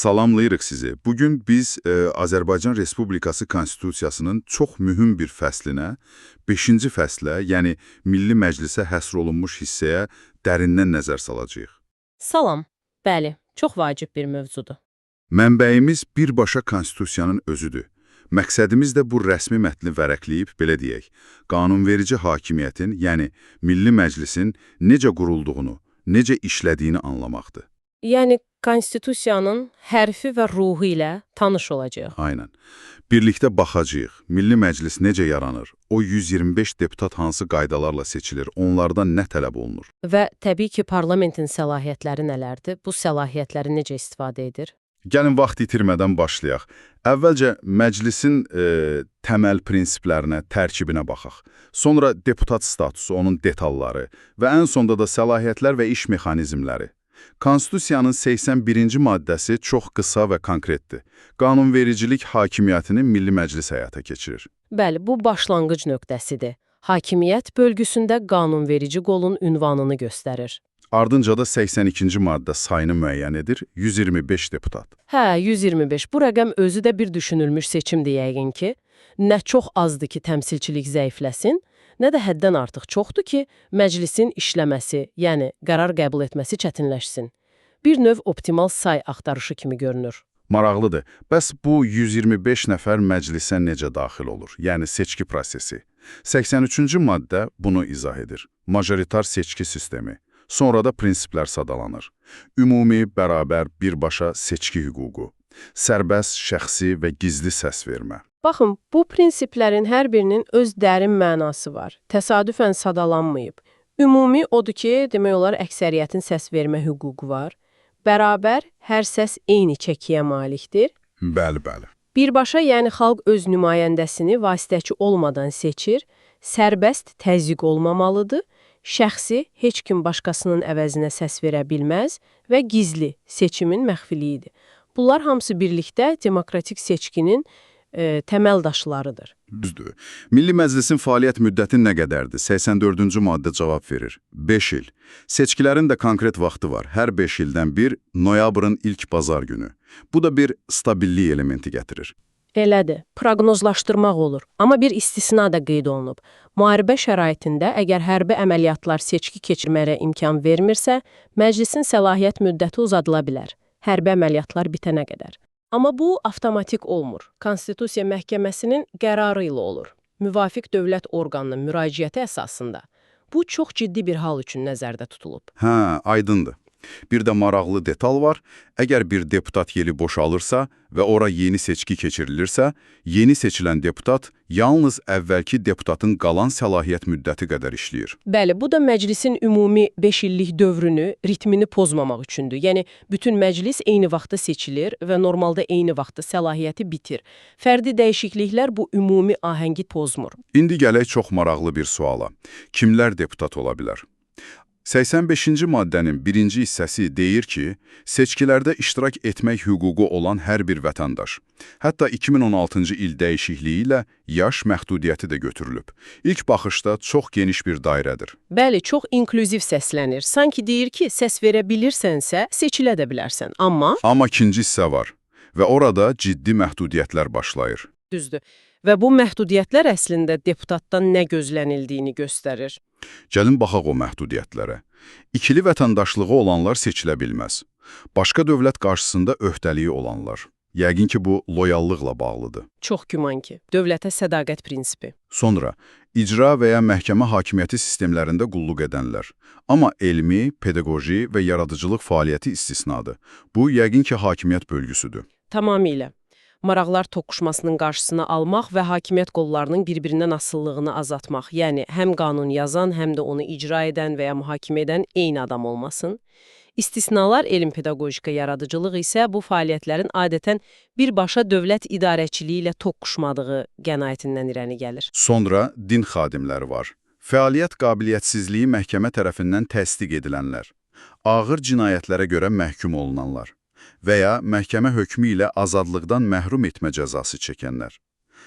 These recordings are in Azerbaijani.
Salamlayırıq sizi. Bugün biz Azərbaycan Respublikası Konstitusiyasının çox mühüm bir fəslinə, 5-ci fəslə, yəni Milli Məclisə həsr olunmuş hissəyə dərindən nəzər salacağıq. Salam. Bəli, çox vacib bir mövzudur. Mənbəyimiz birbaşa Konstitusiyanın özüdür. Məqsədimiz də bu rəsmi mətni vərəqləyib, belə deyək, qanunverici hakimiyyətin, yəni Milli Məclisin necə qurulduğunu, necə işlədiyini anlamaqdır. Yəni, Konstitusiyanın hərfi və ruhu ilə tanış olacaq. Aynen. Birlikdə baxacağıq. Milli Məclis necə yaranır? O 125 deputat hansı qaydalarla seçilir? Onlardan nə tələb olunur? Və təbii ki, parlamentin səlahiyyətləri nələrdir? Bu səlahiyyətləri necə istifadə edir? Gəlin vaxt itirmədən başlayaq. Əvvəlcə məclisin təməl prinsiplərinə, tərkibinə baxaq. Sonra deputat statusu, onun detalları və ən sonda da səlahiyyətlər və iş mexanizmləri. Konstitusiyanın 81-ci maddəsi çox qısa və konkretdir. Qanunvericilik hakimiyyətini Milli Məclis həyata keçirir. Bəli, bu başlanğıc nöqtəsidir. Hakimiyyət bölgüsündə qanunverici qolun ünvanını göstərir. Ardınca da 82-ci maddə sayını müəyyən edir, 125 deputat. Hə, 125. Bu rəqəm özü də bir düşünülmüş seçimdir yəqin ki. Nə çox azdır ki, təmsilçilik zəifləsin, nə də həddən artıq çoxdur ki, məclisin işləməsi, yəni qərar qəbul etməsi çətinləşsin. Bir növ optimal say axtarışı kimi görünür. Maraqlıdır. Bəs bu 125 nəfər məclisə necə daxil olur? Yəni seçki prosesi. 83-cü maddə bunu izah edir. Majoritar seçki sistemi. Sonra da prinsiplər sadalanır. Ümumi, bərabər, birbaşa seçki hüququ. Sərbəst, şəxsi və gizli səs vermə. Baxın, bu prinsiplərin hər birinin öz dərin mənası var. Təsadüfən sadalanmayıb. Ümumi odur ki, demək olar əksəriyyətin səs vermə hüququ var. Bərabər, hər səs eyni çəkiyə malikdir. Bəli, bəli. Birbaşa, yəni xalq öz nümayəndəsini vasitəçi olmadan seçir. Sərbəst, təzyiq olmamalıdır. Şəxsi, heç kim başqasının əvəzinə səs verə bilməz və gizli, seçimin məxfiliyidir. Bunlar hamısı birlikdə demokratik seçkinin təməl daşlarıdır. Düzdür. Milli Məclisin fəaliyyət müddəti nə qədərdir? 84-cü maddə cavab verir. 5 il. Seçkilərin də konkret vaxtı var. Hər 5 ildən bir, noyabrın ilk bazar günü. Bu da bir stabillik elementi gətirir. Elədir. Proqnozlaşdırmaq olur. Amma bir istisna da qeyd olunub. Müharibə şəraitində əgər hərbi əməliyyatlar seçki keçirməyə imkan vermirsə, məclisin səlahiyyət müddəti uzadıla bilər. Hərbi əməliyyatlar bitənə qədər. Amma bu avtomatik olmur. Konstitusiya məhkəməsinin qərarı ilə olur. Müvafiq dövlət orqanının müraciəti əsasında. Bu çox ciddi bir hal üçün nəzərdə tutulub. Hə, aydındır. Bir də maraqlı detal var. Əgər bir deputat yeri boşalırsa və ora yeni seçki keçirilirsə, yeni seçilən deputat yalnız əvvəlki deputatın qalan səlahiyyət müddəti qədər işləyir. Bəli, bu da məclisin ümumi 5 illik dövrünü, ritmini pozmamaq üçündür. Yəni, bütün məclis eyni vaxtda seçilir və normalda eyni vaxtda səlahiyyəti bitir. Fərdi dəyişikliklər bu ümumi ahəngi pozmur. İndi gələk çox maraqlı bir suala. Kimlər deputat ola bilər? 85-ci maddənin birinci hissəsi deyir ki, seçkilərdə iştirak etmək hüququ olan hər bir vətəndaş. Hətta 2016-cı il dəyişikliyi ilə yaş məhdudiyyəti də götürülüb. İlk baxışda çox geniş bir dairədir. Bəli, çox inklüziv səslənir. Sanki deyir ki, səs verə bilirsənsə, seçilə də bilərsən. Amma ikinci hissə var və orada ciddi məhdudiyyətlər başlayır. Düzdür. Və bu məhdudiyyətlər əslində deputatdan nə gözlənildiyini göstərir. Gəlin baxaq o məhdudiyyətlərə. İkili vətəndaşlığı olanlar seçilə bilməz. Başqa dövlət qarşısında öhdəliyi olanlar. Yəqin ki, bu loyallıqla bağlıdır. Çox güman ki, dövlətə sədaqət prinsipi. Sonra, icra və ya məhkəmə hakimiyyəti sistemlərində qulluq edənlər. Amma elmi, pedaqoji və yaradıcılıq fəaliyyəti istisnadır. Bu, yəqin ki, hakimiyyət bölgüsüdür. Tamamilə. Maraqlar toqquşmasının qarşısını almaq və hakimiyyət qollarının bir-birindən asıllığını azaltmaq, yəni həm qanun yazan, həm də onu icra edən və ya mühakimə edən eyni adam olmasın. İstisnalar elm pedaqojika yaradıcılıq isə bu fəaliyyətlərin adətən birbaşa dövlət idarəçiliyi ilə toqquşmadığı qənaətindən irəli gəlir. Sonra din xadimləri var. Fəaliyyət qabiliyyətsizliyi məhkəmə tərəfindən təsdiq edilənlər. Ağır cinayətlərə görə məhkum olunanlar. Və ya məhkəmə hökmü ilə azadlıqdan məhrum etmə cəzası çəkənlər.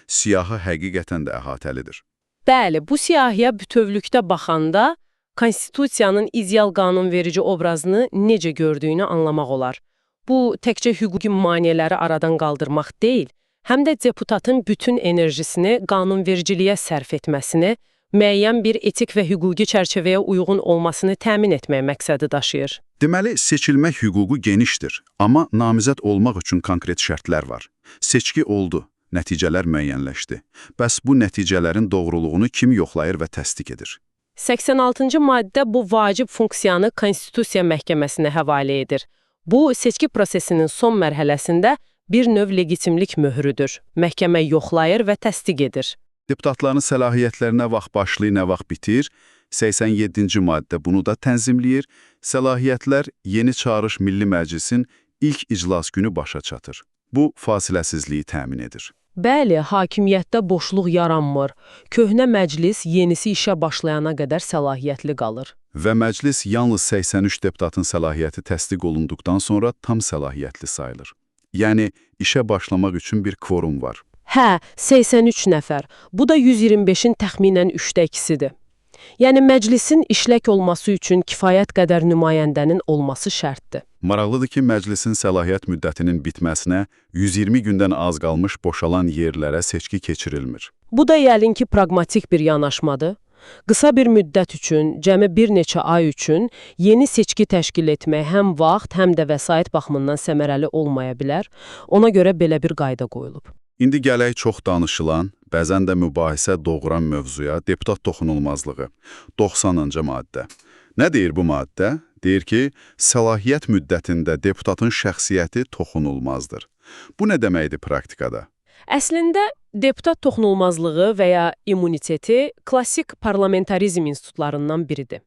Siyahı həqiqətən də əhatəlidir. Bəli, bu siyahıya bütövlükdə baxanda Konstitusiyanın ideal qanunverici obrazını necə gördüyünü anlamaq olar. Bu təkcə hüquqi maneələri aradan qaldırmaq deyil, həm də deputatın bütün enerjisini qanunvericiliyə sərf etməsini, müəyyən bir etik və hüquqi çərçivəyə uyğun olmasını təmin etmək məqsədi daşıyır. Deməli, seçilmək hüququ genişdir, amma namizəd olmaq üçün konkret şərtlər var. Seçki oldu, nəticələr müəyyənləşdi. Bəs bu nəticələrin doğruluğunu kim yoxlayır və təsdiq edir? 86-cı maddə bu vacib funksiyanı Konstitusiya Məhkəməsinə həvalə edir. Bu, seçki prosesinin son mərhələsində bir növ legitimlik möhrüdür. Məhkəmə yoxlayır və təsdiq edir. Deputatların səlahiyyətləri nə vaxt başlayır, nə vaxt bitir? 87-ci maddə bunu da tənzimləyir. Səlahiyyətlər yeni çağırış Milli Məclisin ilk iclas günü başa çatır. Bu, fasiləsizliyi təmin edir. Bəli, hakimiyyətdə boşluq yaranmır. Köhnə məclis yenisi işə başlayana qədər səlahiyyətli qalır. Və məclis yalnız 83 deputatın səlahiyyəti təsdiq olunduqdan sonra tam səlahiyyətli sayılır. Yəni, işə başlamaq üçün bir kvorum var. Hə, 83 nəfər. Bu da 125-in təxminən 3də 2-sidir. Yəni, məclisin işlək olması üçün kifayət qədər nümayəndənin olması şərtdir. Maraqlıdır ki, məclisin səlahiyyət müddətinin bitməsinə 120 gündən az qalmış boşalan yerlərə seçki keçirilmir. Bu da yəqin ki, praqmatik bir yanaşmadır. Qısa bir müddət üçün, cəmi bir neçə ay üçün yeni seçki təşkil etmək həm vaxt, həm də vəsait baxımından səmərəli olmaya bilər. Ona görə belə bir qayda qoyulub. İndi gələk çox danışılan, bəzən də mübahisə doğuran mövzuya, deputat toxunulmazlığı. 90-cı maddə. Nə deyir bu maddə? Deyir ki, səlahiyyət müddətində deputatın şəxsiyyəti toxunulmazdır. Bu nə deməkdir praktikada? Əslində, deputat toxunulmazlığı və ya immuniteti klassik parlamentarizm institutlarından biridir.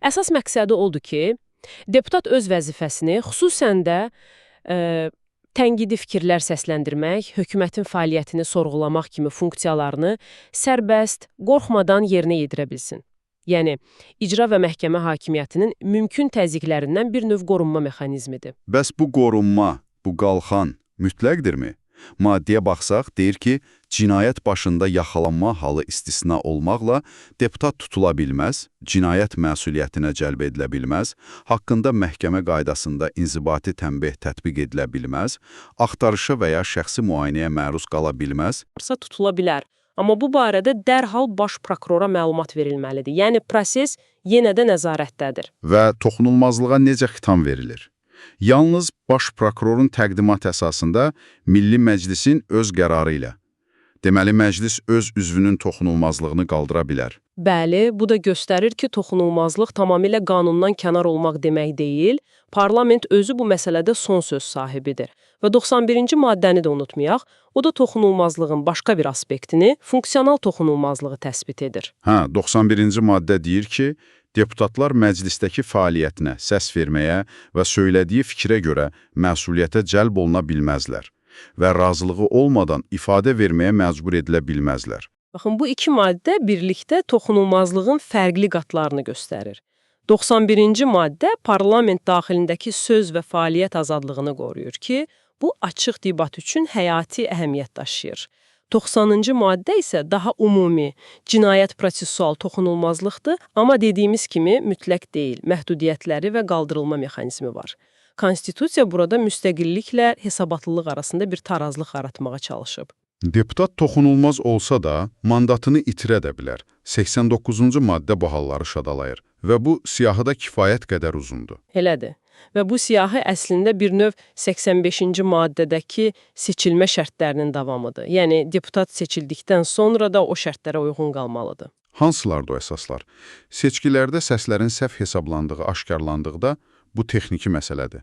Əsas məqsədi odur ki, deputat öz vəzifəsini xüsusən də tənqidi fikirlər səsləndirmək, hökumətin fəaliyyətini sorğulamaq kimi funksiyalarını sərbəst, qorxmadan yerinə yetirə bilsin. Yəni, icra və məhkəmə hakimiyyətinin mümkün təzyiqlərindən bir növ qorunma mexanizmidir. Bəs bu qorunma, bu qalxan mütləqdirmi? Maddəyə baxsaq, deyir ki, cinayət başında yaxalanma halı istisna olmaqla deputat tutula bilməz, cinayət məsuliyyətinə cəlb edilə bilməz, haqqında məhkəmə qaydasında inzibati tənbih tətbiq edilə bilməz, axtarışa və ya şəxsi müayinəyə məruz qala bilməz. Tutula bilər. Amma bu barədə dərhal baş prokurora məlumat verilməlidir. Yəni, proses yenə də nəzarətdədir. Və toxunulmazlığa necə xitam verilir? Yalnız baş prokurorun təqdimat əsasında Milli Məclisin öz qərarı ilə. Deməli, məclis öz üzvünün toxunulmazlığını qaldıra bilər. Bəli, bu da göstərir ki, toxunulmazlıq tamamilə qanundan kənar olmaq demək deyil, parlament özü bu məsələdə son söz sahibidir. Və 91-ci maddəni də unutmayaq, o da toxunulmazlığın başqa bir aspektini, funksional toxunulmazlığı təsbit edir. 91-ci maddə deyir ki, deputatlar məclisdəki fəaliyyətinə, səs verməyə və söylədiyi fikrə görə məsuliyyətə cəlb oluna bilməzlər və razılığı olmadan ifadə verməyə məcbur edilə bilməzlər. Baxın, bu iki maddə birlikdə toxunulmazlığın fərqli qatlarını göstərir. 91-ci maddə parlament daxilindəki söz və fəaliyyət azadlığını qoruyur ki, bu açıq debat üçün həyati əhəmiyyət daşıyır. 90-cı maddə isə daha ümumi, cinayət prosessual toxunulmazlıqdır, amma dediyimiz kimi mütləq deyil, məhdudiyyətləri və qaldırılma mexanizmi var. Konstitusiya burada müstəqilliklə hesabatlılıq arasında bir tarazlıq yaratmağa çalışıb. Deputat toxunulmaz olsa da, mandatını itirə də bilər. 89-cu maddə bu halları şadalayır və bu siyahıda kifayət qədər uzundur. Elədir. Və bu siyahı əslində bir növ 85-ci maddədəki seçilmə şərtlərinin davamıdır. Yəni, deputat seçildikdən sonra da o şərtlərə uyğun qalmalıdır. Hansılardır o əsaslar? Seçkilərdə səslərin səhv hesablandığı aşkarlandıqda bu texniki məsələdir.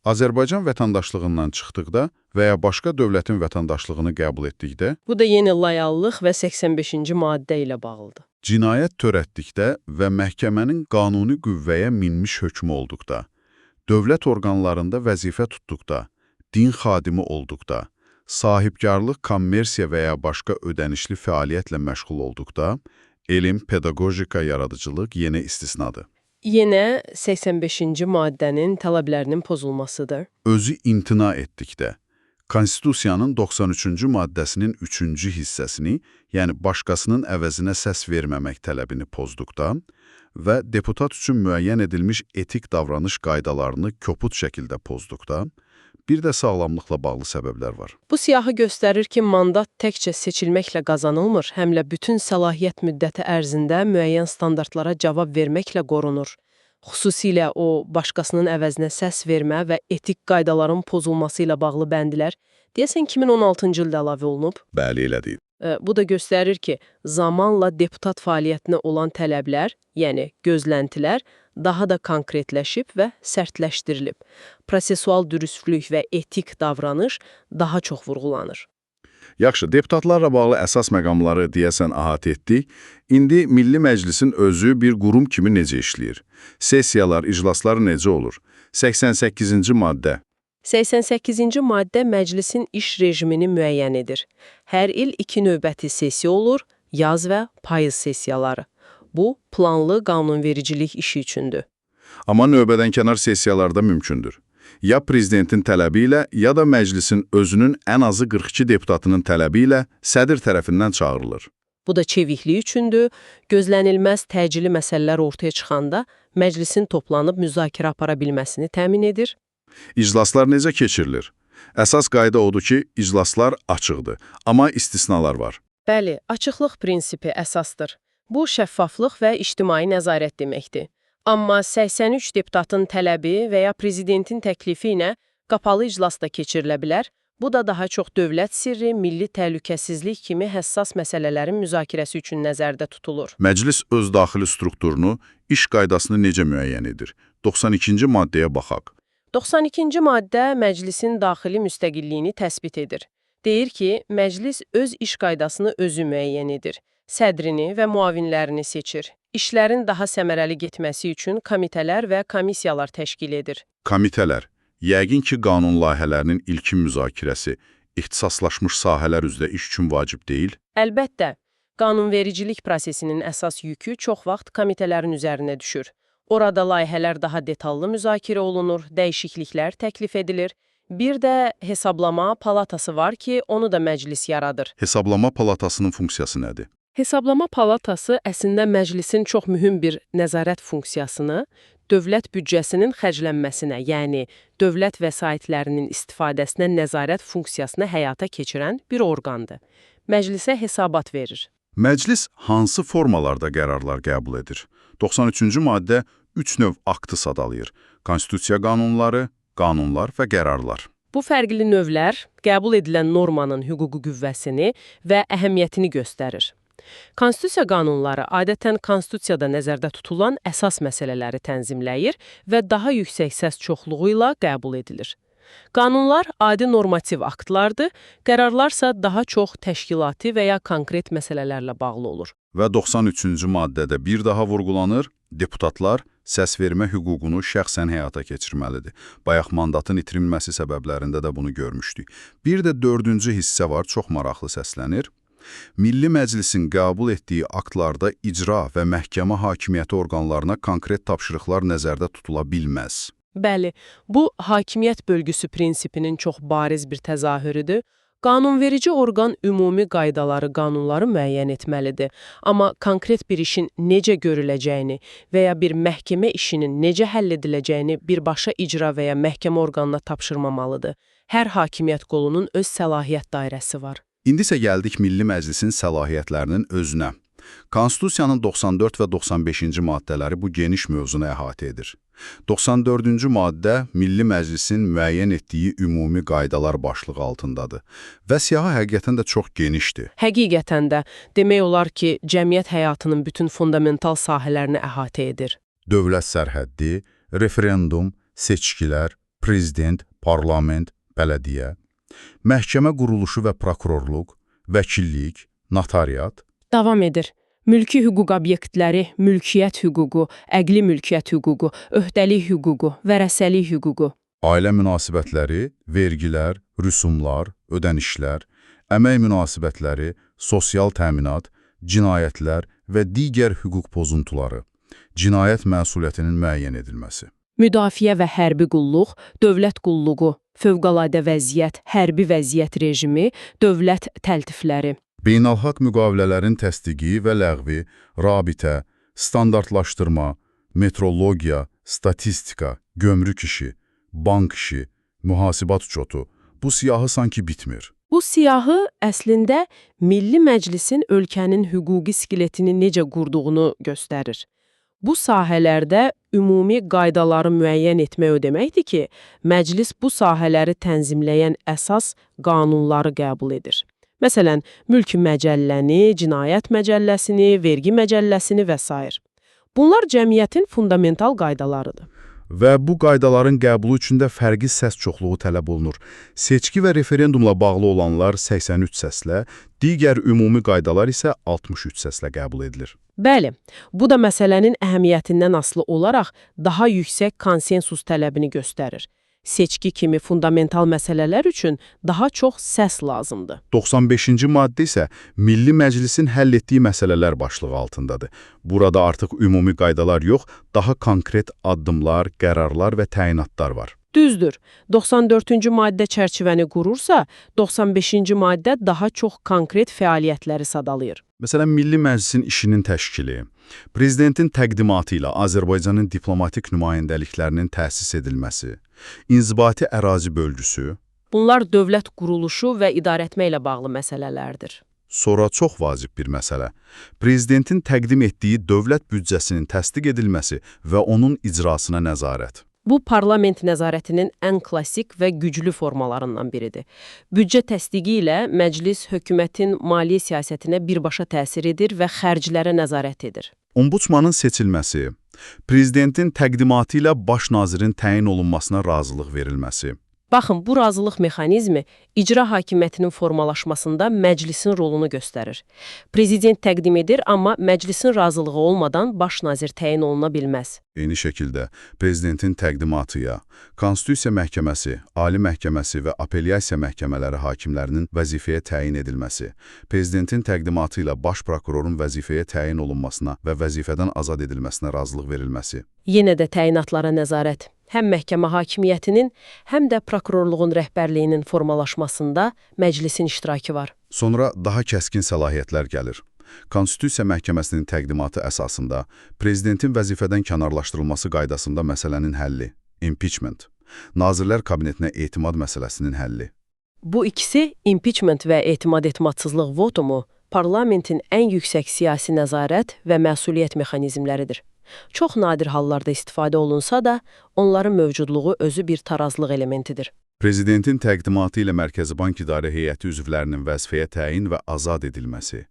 Azərbaycan vətəndaşlığından çıxdıqda və ya başqa dövlətin vətəndaşlığını qəbul etdikdə, bu da yeni layallıq və 85-ci maddə ilə bağlıdır. Cinayət törətdikdə və məhkəmənin qanuni qüvvəyə minmiş hökmü olduqda, dövlət orqanlarında vəzifə tutduqda, din xadimi olduqda, sahibkarlıq, kommersiya və ya başqa ödənişli fəaliyyətlə məşğul olduqda, elm, pedaqojika, yaradıcılıq yenə istisnadır. Yenə 85-ci maddənin tələblərinin pozulmasıdır. Özü imtina etdikdə, Konstitusiyanın 93-cü maddəsinin 3-cü hissəsini, yəni başqasının əvəzinə səs verməmək tələbini pozduqda və deputat üçün müəyyən edilmiş etik davranış qaydalarını köput şəkildə pozduqda, bir də sağlamlıqla bağlı səbəblər var. Bu siyahı göstərir ki, mandat təkcə seçilməklə qazanılmır, həm də bütün səlahiyyət müddəti ərzində müəyyən standartlara cavab verməklə qorunur. Xüsusilə o, başqasının əvəzinə səs vermə və etik qaydaların pozulması ilə bağlı bəndlər, deyəsən 2016-cı ildə əlavə olunub. Bəli, elədir. Bu da göstərir ki, zamanla deputat fəaliyyətinə olan tələblər, yəni gözləntilər, daha da konkretləşib və sərtləşdirilib. Prosesual dürüstlük və etik davranış daha çox vurğulanır. Yaxşı, deputatlarla bağlı əsas məqamları deyəsən əhatə etdik. İndi Milli Məclisin özü bir qurum kimi necə işləyir? Sessiyalar, iclaslar necə olur? 88-ci maddə. 88-ci maddə məclisin iş rejimini müəyyən edir. Hər il 2 növbəti sessiya olur, yaz və payız sessiyaları. Bu, planlı qanunvericilik işi üçündür. Amma növbədənkənar sessiyalarda mümkündür. Ya prezidentin tələbi ilə, ya da məclisin özünün ən azı 42 deputatının tələbi ilə sədr tərəfindən çağırılır. Bu da çeviklik üçündür. Gözlənilməz təcili məsələlər ortaya çıxanda məclisin toplanıb müzakirə apara bilməsini təmin edir. İclaslar necə keçirilir? Əsas qayda odur ki, iclaslar açıqdır, amma istisnalar var. Bəli, açıqlıq prinsipi əsasdır. Bu, şəffaflıq və ictimai nəzarət deməkdir. Amma 83 deputatın tələbi və ya prezidentin təklifi ilə qapalı iclas da keçirilə bilər. Bu da daha çox dövlət sirri, milli təhlükəsizlik kimi həssas məsələlərin müzakirəsi üçün nəzərdə tutulur. Məclis öz daxili strukturunu, iş qaydasını necə müəyyən edir? 92-ci maddəyə baxaq. 92-ci maddə məclisin daxili müstəqilliyini təsbit edir. Deyir ki, məclis öz iş qaydasını özü müəyyən edir. Sədrini və müavinlərini seçir. İşlərin daha səmərəli getməsi üçün komitələr və komissiyalar təşkil edir. Komitələr, yəqin ki, qanun layihələrinin ilkin müzakirəsi, ixtisaslaşmış sahələr üzrə iş üçün vacib deyil? Əlbəttə, qanunvericilik prosesinin əsas yükü çox vaxt komitələrin üzərinə düşür. Orada layihələr daha detallı müzakirə olunur, dəyişikliklər təklif edilir. Bir də hesablama palatası var ki, onu da məclis yaradır. Hesablama palatasının funksiyası nədir? Hesablama palatası əslində məclisin çox mühüm bir nəzarət funksiyasını, dövlət büdcəsinin xərclənməsinə, yəni dövlət vəsaitlərinin istifadəsinə nəzarət funksiyasını həyata keçirən bir orqandır. Məclisə hesabat verir. Məclis hansı formalarda qərarlar qəbul edir? 93-cü maddə 3 növ aktı sadalayır. Konstitusiya qanunları, qanunlar və qərarlar. Bu fərqli növlər qəbul edilən normanın hüquqi qüvvəsini və əhəmiyyətini göstərir. Konstitusiya qanunları adətən konstitusiyada nəzərdə tutulan əsas məsələləri tənzimləyir və daha yüksək səs çoxluğu ilə qəbul edilir. Qanunlar adi normativ aktlardır, qərarlarsa daha çox təşkilati və ya konkret məsələlərlə bağlı olur. Və 93-cü maddədə bir daha vurğulanır, deputatlar səs vermə hüququnu şəxsən həyata keçirməlidir. Bayaq mandatın itirilməsi səbəblərində də bunu görmüşdük. Bir də 4-cü hissə var, çox maraqlı səslənir. Milli Məclisin qəbul etdiyi aktlarda icra və məhkəmə hakimiyyəti orqanlarına konkret tapşırıqlar nəzərdə tutula bilməz. Bəli, bu hakimiyyət bölgüsü prinsipinin çox bariz bir təzahürüdür. Qanunverici orqan ümumi qaydaları, qanunları müəyyən etməlidir. Amma konkret bir işin necə görüləcəyini və ya bir məhkəmə işinin necə həll ediləcəyini birbaşa icra və ya məhkəmə orqanına tapşırmamalıdır. Hər hakimiyyət qolunun öz səlahiyyət dairəsi var. İndi isə gəldik Milli Məclisin səlahiyyətlərinin özünə. Konstitusiyanın 94 və 95-ci maddələri bu geniş mövzunu əhatə edir. 94-cü maddə Milli Məclisin müəyyən etdiyi ümumi qaydalar başlığı altındadır və siyahı həqiqətən də çox genişdir. Həqiqətən də demək olar ki, cəmiyyət həyatının bütün fundamental sahələrini əhatə edir. Dövlət sərhəddi, referendum, seçkilər, prezident, parlament, bələdiyyə, məhkəmə quruluşu və prokurorluq, vəkillik, notariat. Davam edir. Mülki hüquq obyektləri, mülkiyyət hüququ, əqli mülkiyyət hüququ, öhdəlik hüququ, vərəsəlik hüququ. Ailə münasibətləri, vergilər, rüsumlar, ödənişlər, əmək münasibətləri, sosial təminat, cinayətlər və digər hüquq pozuntuları, cinayət məsuliyyətinin müəyyən edilməsi. Müdafiə və hərbi qulluq, dövlət qulluğu, fövqəladə vəziyyət, hərbi vəziyyət rejimi, dövlət təltifləri. Beynəlxalq müqavilələrin təsdiqi və ləğvi, rabitə, standartlaşdırma, metrologiya, statistika, gömrük işi, bank işi, Mühasibat uçotu. Bu siyahı sanki bitmir. Bu siyahı əslində Milli Məclisin ölkənin hüquqi skeletini necə qurduğunu göstərir. Bu sahələrdə ümumi qaydaları müəyyən etmək o deməkdir ki, məclis bu sahələri tənzimləyən əsas qanunları qəbul edir. Məsələn, mülki məcəlləni, cinayət məcəlləsini, vergi məcəlləsini və s. Bunlar cəmiyyətin fundamental qaydalarıdır. Və bu qaydaların qəbulu üçün də fərqi səs çoxluğu tələb olunur. Seçki və referendumla bağlı olanlar 83 səslə, digər ümumi qaydalar isə 63 səslə qəbul edilir. Bəli, bu da məsələnin əhəmiyyətindən asılı olaraq daha yüksək konsensus tələbini göstərir. Seçki kimi fundamental məsələlər üçün daha çox səs lazımdır. 95-ci maddə isə Milli Məclisin həll etdiyi məsələlər başlığı altındadır. Burada artıq ümumi qaydalar yox, daha konkret addımlar, qərarlar və təyinatlar var. Düzdür, 94-cü maddə çərçivəni qurursa, 95-ci maddə daha çox konkret fəaliyyətləri sadalayır. Məsələn, Milli Məclisin işinin təşkili, prezidentin təqdimatı ilə Azərbaycanın diplomatik nümayəndəliklərinin təsis edilməsi, inzibati ərazi bölgüsü. Bunlar dövlət quruluşu və idarəetmə ilə bağlı məsələlərdir. Sonra çox vacib bir məsələ, prezidentin təqdim etdiyi dövlət büdcəsinin təsdiq edilməsi və onun icrasına nəzarət. Bu, parlament nəzarətinin ən klassik və güclü formalarından biridir. Büdcə təsdiqi ilə məclis hökumətin maliyyə siyasətinə birbaşa təsir edir və xərclərə nəzarət edir. Ombudsmanın seçilməsi, prezidentin təqdimatı ilə baş nazirin təyin olunmasına razılıq verilməsi. Baxın, bu razılıq mexanizmi icra hakimiyyətinin formalaşmasında məclisin rolunu göstərir. Prezident təqdim edir, amma məclisin razılığı olmadan baş nazir təyin oluna bilməz. Eyni şəkildə, prezidentin təqdimatıya, Konstitusiya Məhkəməsi, Ali Məhkəməsi və Apellyasiya Məhkəmələri hakimlərinin vəzifəyə təyin edilməsi, prezidentin təqdimatı ilə baş prokurorun vəzifəyə təyin olunmasına və vəzifədən azad edilməsinə razılıq verilməsi. Yenə də təyinatlara nəzarət. Həm məhkəmə hakimiyyətinin, həm də prokurorluğun rəhbərliyinin formalaşmasında məclisin iştirakı var. Sonra daha kəskin səlahiyyətlər gəlir. Konstitusiya Məhkəməsinin təqdimatı əsasında prezidentin vəzifədən kənarlaşdırılması qaydasında məsələnin həlli, impeachment, Nazirlər Kabinetinə etimad məsələsinin həlli. Bu ikisi, impeachment və etimad-etimadsızlıq votumu, parlamentin ən yüksək siyasi nəzarət və məsuliyyət mexanizmləridir. Çox nadir hallarda istifadə olunsa da, onların mövcudluğu özü bir tarazlıq elementidir. Prezidentin təqdimatı ilə Mərkəzi Bank İdarə Heyəti üzvlərinin vəzifəyə təyin və azad edilməsi,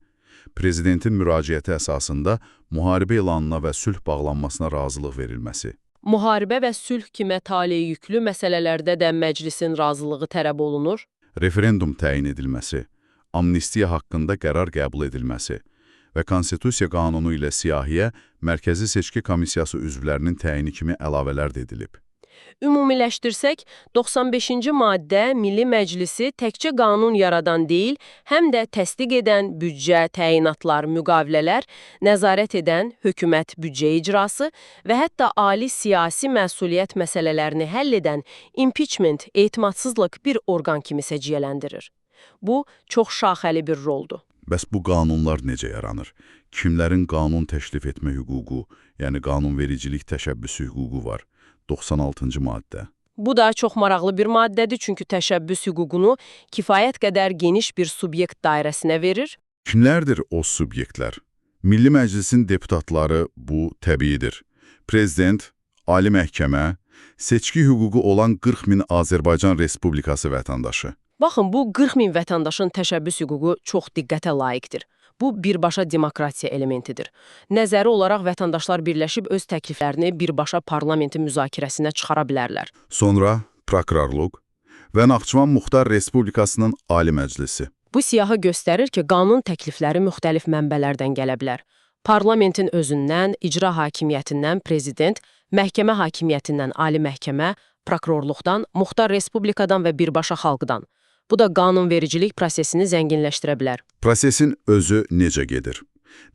prezidentin müraciəti əsasında müharibə elanına və sülh bağlanmasına razılıq verilməsi. Müharibə və sülh kimi taleyi yüklü məsələlərdə də məclisin razılığı tələb olunur. Referendum təyin edilməsi, amnistiya haqqında qərar qəbul edilməsi və Konstitusiya qanunu ilə siyahıya Mərkəzi Seçki Komissiyası üzvlərinin təyini kimi əlavələr də edilib. Ümumiləşdirsək, 95-ci maddə Milli Məclisi təkcə qanun yaradan deyil, həm də təsdiq edən büdcə, təyinatlar, müqavilələr, nəzarət edən hökumət büdcə icrası və hətta ali siyasi məsuliyyət məsələlərini həll edən impeachment, etimadsızlıq bir orqan kimi səciyyələndirir. Bu, çox şaxəli bir roldur. Bəs bu qanunlar necə yaranır? Kimlərin qanun təklif etmə hüququ, yəni qanunvericilik təşəbbüsü hüququ var? 96-cı maddə. Bu da çox maraqlı bir maddədir, çünki təşəbbüs hüququnu kifayət qədər geniş bir subyekt dairəsinə verir. Kimlərdir o subyektlər? Milli Məclisin deputatları bu təbiidir. Prezident, Ali Məhkəmə, seçki hüququ olan 40 min Azərbaycan Respublikası vətəndaşı. Baxın, bu 40 min vətəndaşın təşəbbüs hüququ çox diqqətə layiqdir. Bu, birbaşa demokratiya elementidir. Nəzəri olaraq vətəndaşlar birləşib öz təkliflərini birbaşa parlamentin müzakirəsinə çıxara bilərlər. Sonra prokurorluq və Naxçıvan Muxtar Respublikasının Ali Məclisi. Bu siyahı göstərir ki, qanun təklifləri müxtəlif mənbələrdən gələ bilər. Parlamentin özündən, icra hakimiyyətindən prezident, məhkəmə hakimiyyətindən Ali Məhkəmə, prokurorluqdan, Muxtar Respublikadan və birbaşa xalqdan. Bu da qanunvericilik prosesini zənginləşdirə bilər. Prosesin özü necə gedir?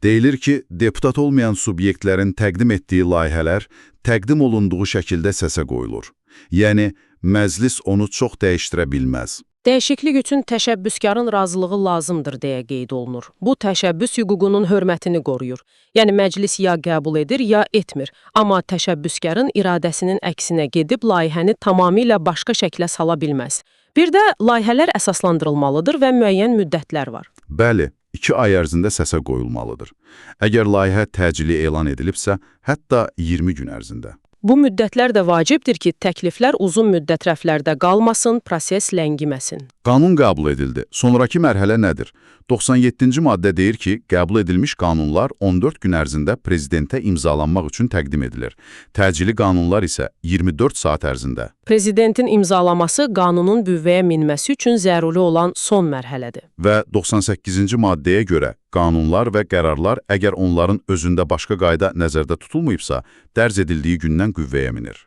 Deyilir ki, deputat olmayan subyektlərin təqdim etdiyi layihələr təqdim olunduğu şəkildə səsə qoyulur. Yəni, məclis onu çox dəyişdirə bilməz. Dəyişiklik üçün təşəbbüskarın razılığı lazımdır deyə qeyd olunur. Bu təşəbbüs hüququnun hörmətini qoruyur. Yəni məclis ya qəbul edir, ya etmir. Amma təşəbbüskarın iradəsinin əksinə gedib layihəni tamamilə başqa şəklə sala bilməz. Bir də layihələr əsaslandırılmalıdır və müəyyən müddətlər var. Bəli, 2 ay ərzində səsə qoyulmalıdır. Əgər layihə təcili elan edilibsə, hətta 20 gün ərzində. Bu müddətlər də vacibdir ki, təkliflər uzun müddət rəflərdə qalmasın, proses ləngiməsin. Qanun qəbul edildi. Sonrakı mərhələ nədir? 97-ci maddə deyir ki, qəbul edilmiş qanunlar 14 gün ərzində prezidentə imzalanmaq üçün təqdim edilir. Təcili qanunlar isə 24 saat ərzində. Prezidentin imzalaması qanunun qüvvəyə minməsi üçün zəruri olan son mərhələdir. Və 98-ci maddəyə görə qanunlar və qərarlar əgər onların özündə başqa qayda nəzərdə tutulmayıbsa, dərc edildiyi gündən qüvvəyə minir.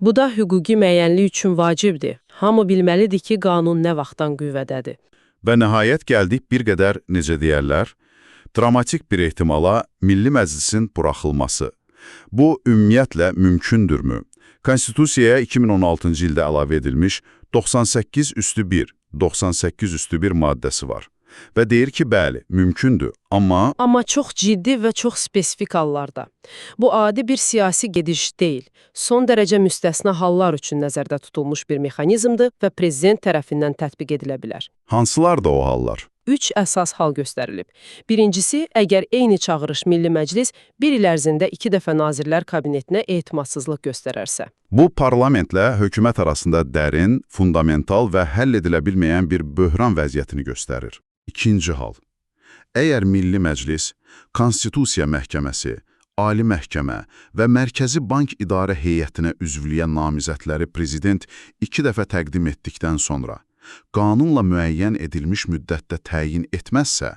Bu da hüquqi müəyyənlik üçün vacibdir. Hamı bilməlidir ki, qanun nə vaxtdan qüvvədədir. Və nəhayət gəldik bir qədər, necə deyərlər, dramatik bir ehtimala Milli Məclisin buraxılması. Bu, ümumiyyətlə mümkündürmü? Konstitusiyaya 2016-cı ildə əlavə edilmiş 98+1 maddəsi var. Və deyir ki, bəli, mümkündür, amma... Amma çox ciddi və çox spesifik hallarda. Bu, adi bir siyasi gediş deyil, son dərəcə müstəsna hallar üçün nəzərdə tutulmuş bir mexanizmdir və prezident tərəfindən tətbiq edilə bilər. Hansılar da o hallar? 3 əsas hal göstərilib. Birincisi, əgər eyni çağırış Milli Məclis bir il ərzində 2 dəfə Nazirlər Kabinetinə etimadsızlıq göstərərsə. Bu, parlamentlə hökumət arasında dərin, fundamental və həll edilə bilməyən bir böhran vəziyyətini göstərir. İkinci hal. Əgər Milli Məclis, Konstitusiya Məhkəməsi, Ali Məhkəmə və Mərkəzi Bank İdarə Heyətinə üzvlüyən namizədləri prezident 2 dəfə təqdim etdikdən sonra qanunla müəyyən edilmiş müddətdə təyin etməzsə,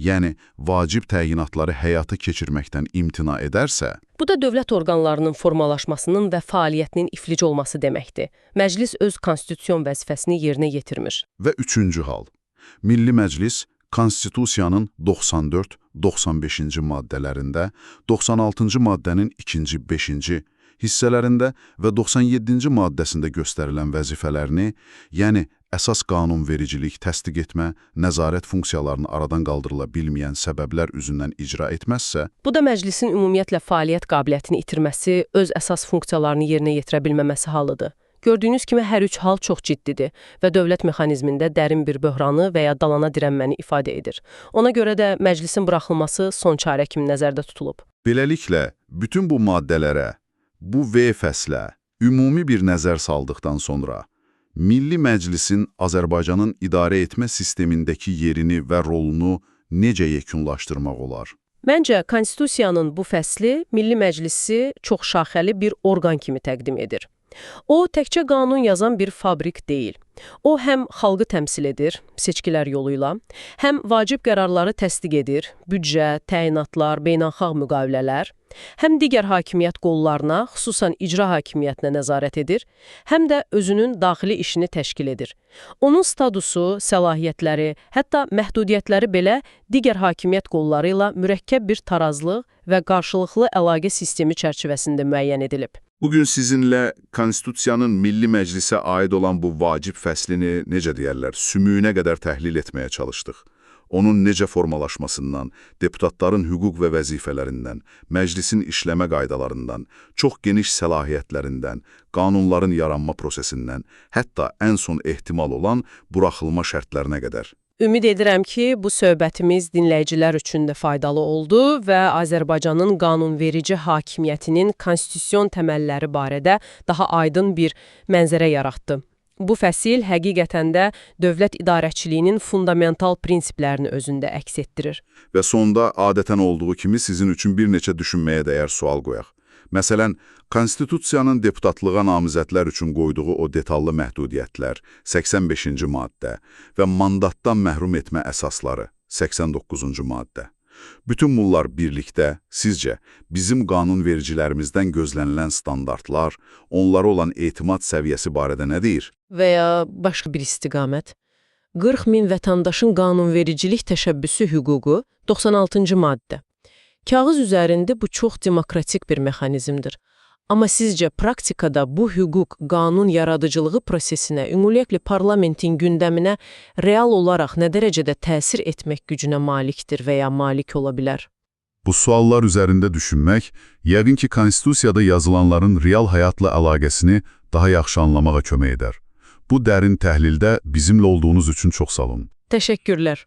yəni vacib təyinatları həyata keçirməkdən imtina edərsə, bu da dövlət orqanlarının formalaşmasının və fəaliyyətinin iflic olması deməkdir. Məclis öz konstitusiyon vəzifəsini yerinə yetirmir. Və üçüncü hal. Milli Məclis Konstitusiyanın 94-95-ci maddələrində, 96-cı maddənin 2-ci, 5-ci hissələrində və 97-ci maddəsində göstərilən vəzifələrini, yəni əsas qanunvericilik, təsdiq etmə, nəzarət funksiyalarını aradan qaldırıla bilməyən səbəblər üzündən icra etməzsə, bu da məclisin ümumiyyətlə fəaliyyət qabiliyyətini itirməsi, öz əsas funksiyalarını yerinə yetirə bilməməsi halıdır. Gördüyünüz kimi hər üç hal çox ciddidir və dövlət mexanizmində dərin bir böhranı və ya dalana dirənməni ifadə edir. Ona görə də məclisin buraxılması son çarə kimi nəzərdə tutulub. Beləliklə, bütün bu maddələrə, bu V fəslə ümumi bir nəzər saldıqdan sonra, Milli Məclisin Azərbaycanın idarə etmə sistemindəki yerini və rolunu necə yekunlaşdırmaq olar? Məncə, Konstitusiyanın bu fəsli Milli Məclisi çoxşaxəli bir orqan kimi təqdim edir. O, təkcə qanun yazan bir fabrik deyil. O, həm xalqı təmsil edir, seçkilər yolu ilə, həm vacib qərarları təsdiq edir, büdcə, təyinatlar, beynəlxalq müqavilələr, həm digər hakimiyyət qollarına, xüsusən icra hakimiyyətinə nəzarət edir, həm də özünün daxili işini təşkil edir. Onun statusu, səlahiyyətləri, hətta məhdudiyyətləri belə digər hakimiyyət qolları ilə mürəkkəb bir tarazlıq və qarşılıqlı əlaqə sistemi çərçivəsində müəyyən edilib. Bugün sizinlə Konstitusiyanın Milli Məclisə aid olan bu vacib fəslini, necə deyərlər, sümüyünə qədər təhlil etməyə çalışdıq. Onun necə formalaşmasından, deputatların hüquq və vəzifələrindən, məclisin işləmə qaydalarından, çox geniş səlahiyyətlərindən, qanunların yaranma prosesindən, hətta ən son ehtimal olan buraxılma şərtlərinə qədər. Ümid edirəm ki, bu söhbətimiz dinləyicilər üçün də faydalı oldu və Azərbaycanın qanunverici hakimiyyətinin konstitusiyon təməlləri barədə daha aydın bir mənzərə yaratdı. Bu fəsil həqiqətən də dövlət idarəçiliyinin fundamental prinsiplərini özündə əks etdirir. Və sonda adətən olduğu kimi sizin üçün bir neçə düşünməyə dəyər sual qoyaq. Məsələn, Konstitusiyanın deputatlığa namizədlər üçün qoyduğu o detallı məhdudiyyətlər, 85-ci maddə və mandatdan məhrum etmə əsasları, 89-cu maddə. Bütün bunlar birlikdə, sizcə, bizim qanunvericilərimizdən gözlənilən standartlar, onlara olan etimad səviyyəsi barədə nə deyir? Və ya başqa bir istiqamət. 40 min vətəndaşın qanunvericilik təşəbbüsü hüququ, 96-cı maddə. Kağız üzərində bu çox demokratik bir mexanizmdir. Amma sizcə praktikada bu hüquq, qanun yaradıcılığı prosesinə, ümumiyyətlə parlamentin gündəminə real olaraq nə dərəcədə təsir etmək gücünə malikdir və ya malik ola bilər? Bu suallar üzərində düşünmək, yəqin ki, konstitusiyada yazılanların real həyatla əlaqəsini daha yaxşı anlamağa kömək edər. Bu dərin təhlildə bizimlə olduğunuz üçün çox sağ olun. Təşəkkürlər.